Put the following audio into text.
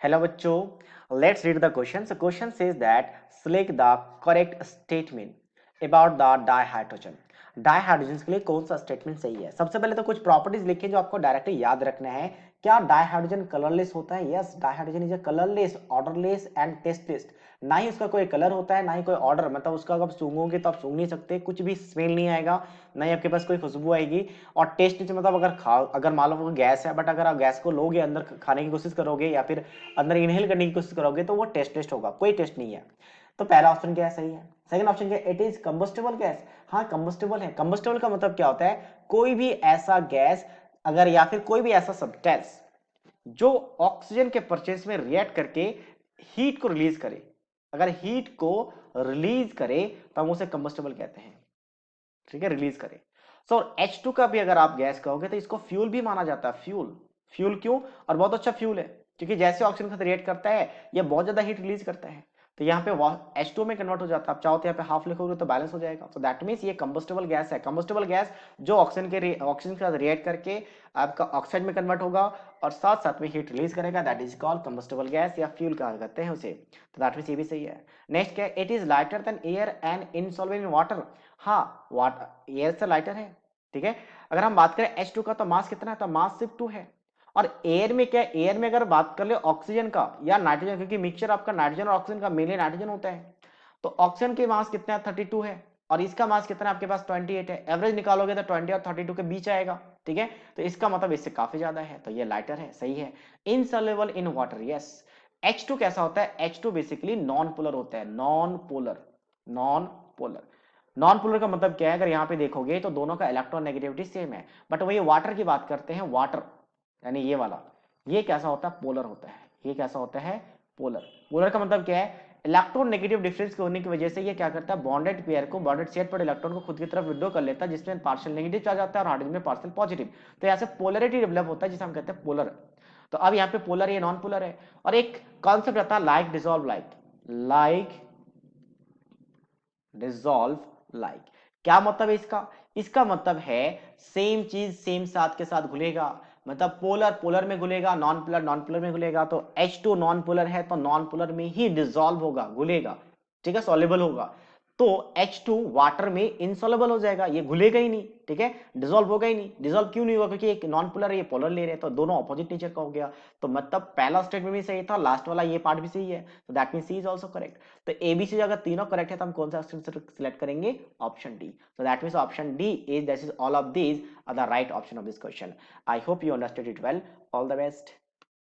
Hello बच्चों, let's read the question. So question says that select the correct statement about the dihydrogen. Dihydrogen के लिए कौन सा statement सही है? सबसे पहले तो कुछ प्रॉपर्टीज लिखिए जो आपको डायरेक्टली याद रखना है। क्या डाइहाइड्रोजन कलरलेस होता है? Yes, dihydrogen is a colourless, odourless and tasteless. ना ही उसका कोई कलर होता है, ना ही कोई ऑर्डर, मतलब उसका आप सूंघोगे तो आप सूंघ नहीं सकते, कुछ भी स्मेल नहीं आएगा, ना ही आपके पास कोई खुशबू आएगी। और टेस्ट मतलब अगर मान लो गैस है, बट अगर आप गैस को लोगे, अंदर खाने की कोशिश करोगे या फिर अंदर इनहेल करने की कोशिश करोगे तो वो टेस्ट होगा, कोई टेस्ट नहीं है। तो पहला ऑप्शन क्या है? सही है। सेकंड ऑप्शन क्या है? It is combustible gas. हाँ, कंबस्टेबल है। कंबस्टेबल का मतलब क्या होता है? कोई भी ऐसा गैस अगर या फिर कोई भी ऐसा सब्सटेंस जो ऑक्सीजन के परचेस में रिएक्ट करके हीट को रिलीज करे, अगर हीट को रिलीज करे तो हम उसे कंबस्टेबल कहते हैं। ठीक है, रिलीज करे। सो H2 का भी अगर आप गैस कहोगे तो इसको फ्यूल भी माना जाता है। फ्यूल, फ्यूल क्यों? और बहुत अच्छा फ्यूल है, क्योंकि जैसे ऑक्सीजन के साथ रिएक्ट करता है ये बहुत ज्यादा हीट रिलीज करता है, तो यहाँ पे H2 में कन्वर्ट हो जाता है। आप चाहो तो यहाँ पे हाफ लिखोगे तो बैलेंस हो जाएगा। सो दैट मीन्स ये कंबस्टेबल गैस है। कंबस्टेबल गैस जो ऑक्सीजन के साथ रिएक्ट करके आपका ऑक्साइड में कन्वर्ट होगा और साथ साथ में हीट रिलीज करेगा, that is called combustible gas या फ्यूल कहा करते हैं उसे। तो दैट मीन्स ये भी सही है। नेक्स्ट क्या है? It is lighter than air and इनसॉल्वेबल in water. हाँ, वाटर एयर से लाइटर है। ठीक है, अगर हम बात करें H2 का तो मास कितना है? तो मास सिर्फ 2 है। और एयर में क्या है? एयर में अगर बात कर ले ऑक्सीजन का या नाइट्रोजन, क्योंकि मिक्सचर आपका नाइट्रोजन और ऑक्सीजन का, मेनली नाइट्रोजन होता है, तो ऑक्सीजन के मास कितना है? 32 है। और इसका मास कितना है आपके पास? 28 है। एवरेज निकालोगे तो 20 और 32 के बीच आएगा। ठीक है, तो इसका मतलब इससे काफी ज्यादा है, तो ये लाइटर है, सही है। Insoluble in water, yes. H2 कैसा होता है? H2 बेसिकली नॉन पोलर होता है। Non polar, non polar. Non polar का मतलब क्या है? अगर यहाँ पे देखोगे तो दोनों का इलेक्ट्रॉन नेगेटिविटी सेम है, बट वही वाटर की बात करते हैं, वाटर यानी ये वाला, ये कैसा होता है? पोलर होता है। ये कैसा होता है? पोलर। पोलर का मतलब क्या है? इलेक्ट्रॉन नेगेटिव डिफरेंस के होने की वजह से ये क्या करता है? बॉन्डेड पेयर को, बॉन्डेड सेट पर इलेक्ट्रॉन को खुद की तरफ विड्रॉ कर लेता है, जिसमें पार्शियल नेगेटिव आ जाता है और हाइड्रोजन में पार्शियल पॉजिटिव। तो यहाँ से पोलरिटी डेवलप होता है, जिसे हम कहते हैं पोलर। तो अब यहाँ पे पोलर, ये नॉन पोलर है। और एक कॉन्सेप्ट आता है like dissolve like, like dissolve like. क्या मतलब है इसका? इसका मतलब है सेम चीज सेम साथ के साथ घुलेगा, मतलब पोलर पोलर में घुलेगा, नॉन पोलर नॉन पोलर में घुलेगा। तो H2 नॉन पोलर है तो नॉन पोलर में ही डिसॉल्व होगा, घुलेगा। ठीक है, सॉल्युबल होगा। तो H2 वाटर में इनसॉल्युबल हो जाएगा, ये घुलेगा ही नहीं। ठीक है, डिसॉल्व होगा ही नहीं। डिसॉल्व क्यों नहीं होगा? क्योंकि एक नॉन पोलर है, ये पोलर ले रहे हैं, तो दोनों ऑपोजिट नेचर का हो गया। तो मतलब पहला स्टेटमेंट भी सही था, लास्ट वाला ये पार्ट भी सही है, तो that means C is also correct. तो एबीसी अगर तीनों करेक्ट है तो हम कौन सा ऑप्शन सिलेक्ट करेंगे? Option D. So that means option D is, that is all of these are the right option of this question. I hope you understood it well. All the best.